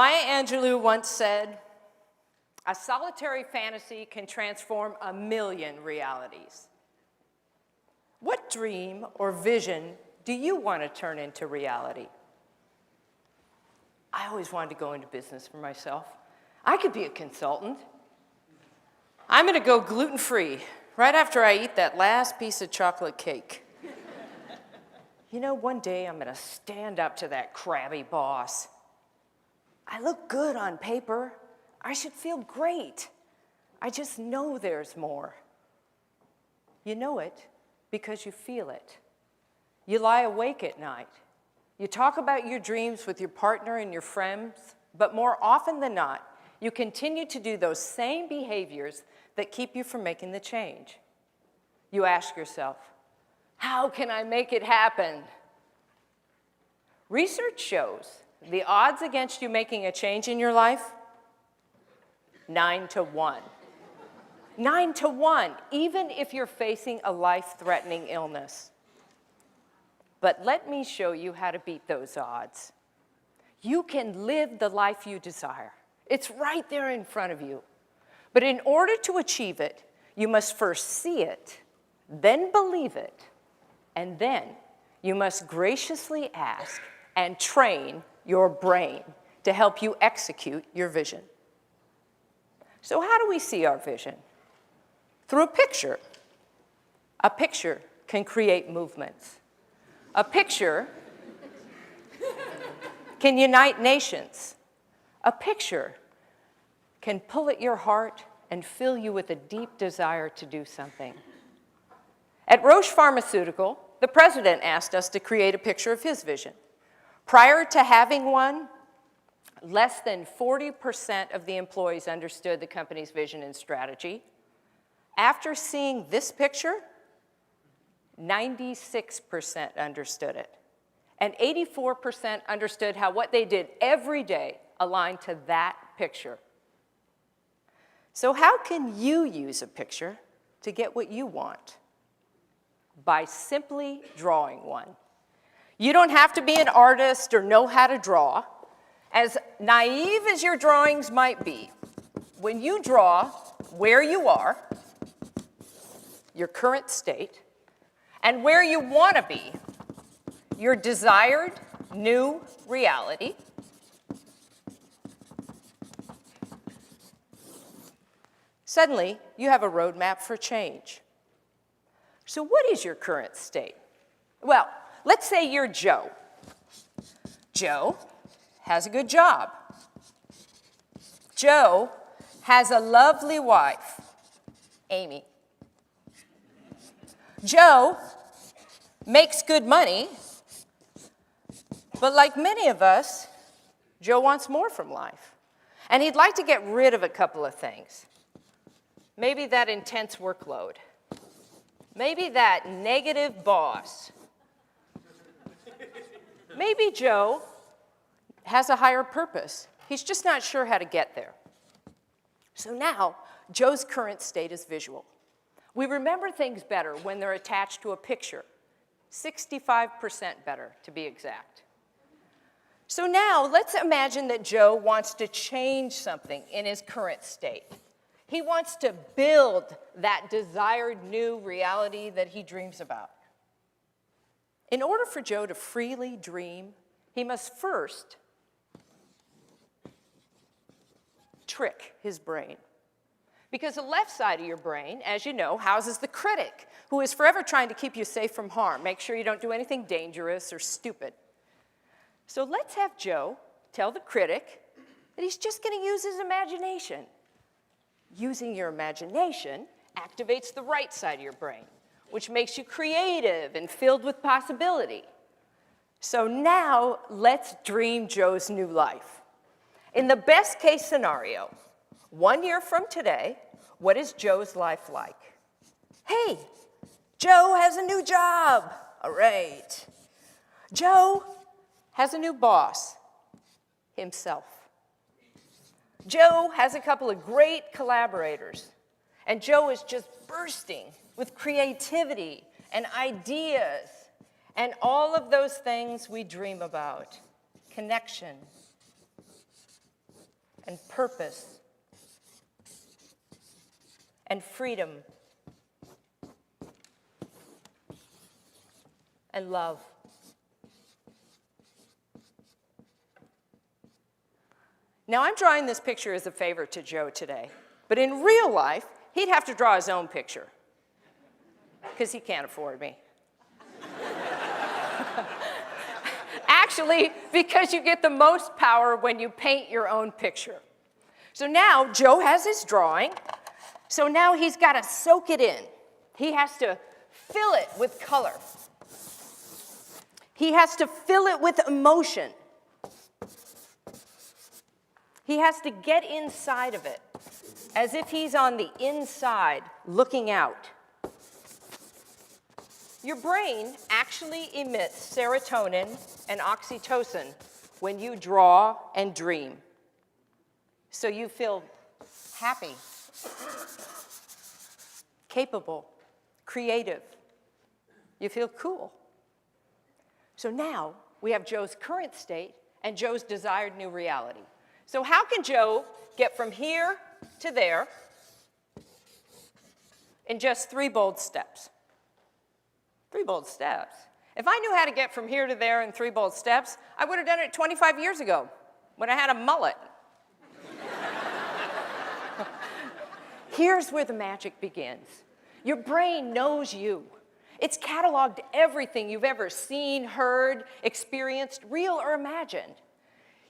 Maya Angelou once said, "A solitary fantasy can transform a million realities." What dream or vision do you want to turn into reality? I always wanted to go into business for myself. I could be a consultant. I'm going to go gluten-free right after I eat that last piece of chocolate cake. You know, one day I'm going to stand up to that crabby boss. I look good on paper. I should feel great. I just know there's more. You know it because you feel it. You lie awake at night. You talk about your dreams with your partner and your friends, but more often than not, you continue to do those same behaviors that keep you from making the change. You ask yourself, how can I make it happen? Research shows the odds against you making a change in your life, 9 to 1. 9 to 1, even if you're facing a life-threatening illness. But let me show you how to beat those odds. You can live the life you desire. It's right there in front of you. But in order to achieve it, you must first see it, then believe it, and then you must graciously ask and train your brain to help you execute your vision. So how do we see our vision? Through a picture. A picture can create movements. A picture can unite nations. A picture can pull at your heart and fill you with a deep desire to do something. At Roche Pharmaceutical, the president asked us to create a picture of his vision. Prior to having one, less than 40% of the employees understood the company's vision and strategy. After seeing this picture, 96% understood it. And 84% understood how what they did every day aligned to that picture. So how can you use a picture to get what you want? By simply drawing one. You don't have to be an artist or know how to draw. As naive as your drawings might be, when you draw where you are, your current state, and where you want to be, your desired new reality, suddenly you have a roadmap for change. So what is your current state? Well, let's say you're Joe. Joe has a good job. Joe has a lovely wife, Amy. Joe makes good money, but like many of us, Joe wants more from life. And he'd like to get rid of a couple of things. Maybe that intense workload. Maybe that negative boss. Maybe Joe has a higher purpose. He's just not sure how to get there. So now, Joe's current state is visual. We remember things better when they're attached to a picture. 65% better, to be exact. So now, let's imagine that Joe wants to change something in his current state. He wants to build that desired new reality that he dreams about. In order for Joe to freely dream, he must first trick his brain. Because the left side of your brain, as you know, houses the critic, who is forever trying to keep you safe from harm. Make sure you don't do anything dangerous or stupid. So let's have Joe tell the critic that he's just going to use his imagination. Using your imagination activates the right side of your brain, which makes you creative and filled with possibility. So now, let's dream Joe's new life. In the best case scenario, 1 year from today, what is Joe's life like? Hey, Joe has a new job. All right. Joe has a new boss, himself. Joe has a couple of great collaborators, and Joe is just bursting with creativity and ideas and all of those things we dream about. Connection, and purpose and freedom and love. Now, I'm drawing this picture as a favor to Joe today, but in real life, he'd have to draw his own picture because he can't afford me. Actually, because you get the most power when you paint your own picture. So now Joe has his drawing, so now he's got to soak it in. He has to fill it with color. He has to fill it with emotion. He has to get inside of it, as if he's on the inside looking out. Your brain actually emits serotonin and oxytocin when you draw and dream. So you feel happy, capable, creative. You feel cool. So now we have Joe's current state and Joe's desired new reality. So how can Joe get from here to there in just 3 bold steps? 3 bold steps. If I knew how to get from here to there in 3 bold steps, I would have done it 25 years ago when I had a mullet. Here's where the magic begins. Your brain knows you. It's cataloged everything you've ever seen, heard, experienced, real or imagined.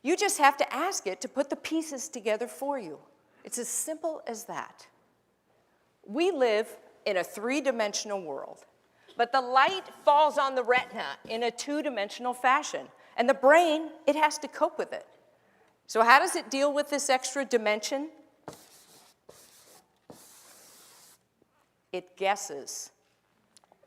You just have to ask it to put the pieces together for you. It's as simple as that. We live in a 3-dimensional world, but the light falls on the retina in a 2-dimensional fashion, and the brain, it has to cope with it. So how does it deal with this extra dimension? It guesses.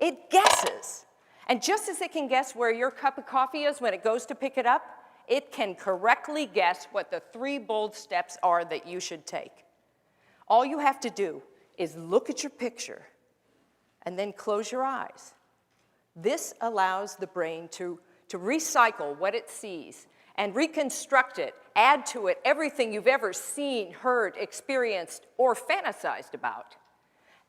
It guesses. And just as it can guess where your cup of coffee is when it goes to pick it up, it can correctly guess what the 3 bold steps are that you should take. All you have to do is look at your picture and then close your eyes. This allows the brain to recycle what it sees and reconstruct it, add to it everything you've ever seen, heard, experienced, or fantasized about.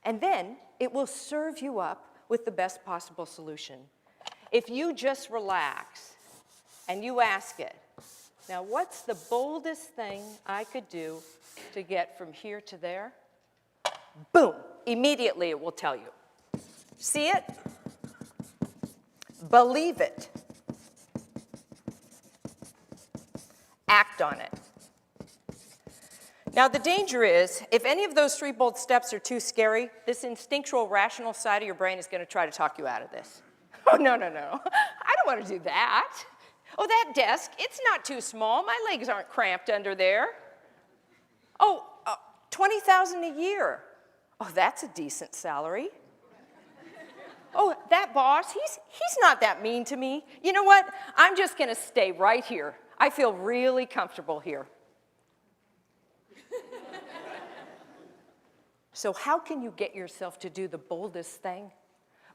And then it will serve you up with the best possible solution. If you just relax and you ask it, now what's the boldest thing I could do to get from here to there? Boom, immediately it will tell you. See it? Believe it. Act on it. Now the danger is, if any of those 3 bold steps are too scary, this instinctual, rational side of your brain is going to try to talk you out of this. Oh, no, no, no. I don't want to do that. Oh, that desk, it's not too small. My legs aren't cramped under there. Oh, $20,000 a year. Oh, that's a decent salary. Oh, that boss, he's not that mean to me. You know what? I'm just going to stay right here. I feel really comfortable here. So how can you get yourself to do the boldest thing?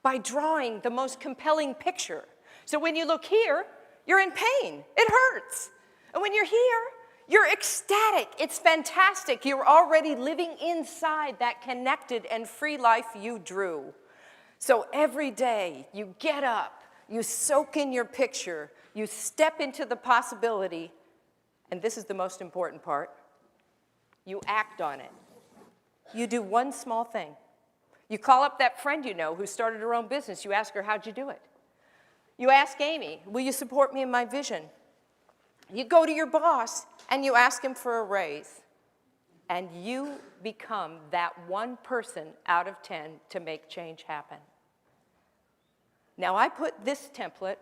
By drawing the most compelling picture. So when you look here, you're in pain. It hurts. And when you're here, you're ecstatic. It's fantastic. You're already living inside that connected and free life you drew. So every day, you get up, you soak in your picture, you step into the possibility, and this is the most important part, you act on it. You do one small thing. You call up that friend you know who started her own business. You ask her, how'd you do it? You ask Amy, will you support me in my vision? You go to your boss and you ask him for a raise. And you become that one person out of 10 to make change happen. Now I put this template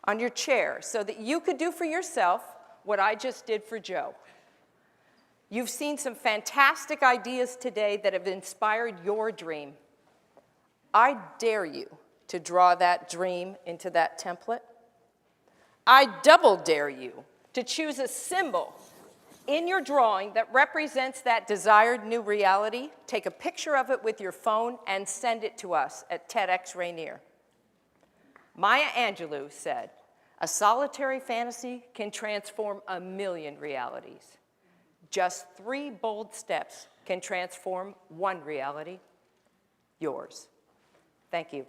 on your chair so that you could do for yourself what I just did for Joe. You've seen some fantastic ideas today that have inspired your dream. I dare you to draw that dream into that template. I double dare you to choose a symbol in your drawing that represents that desired new reality. Take a picture of it with your phone and send it to us at TEDx Rainier. Maya Angelou said, "A solitary fantasy can transform a million realities." Just 3 bold steps can transform one reality, yours. Thank you.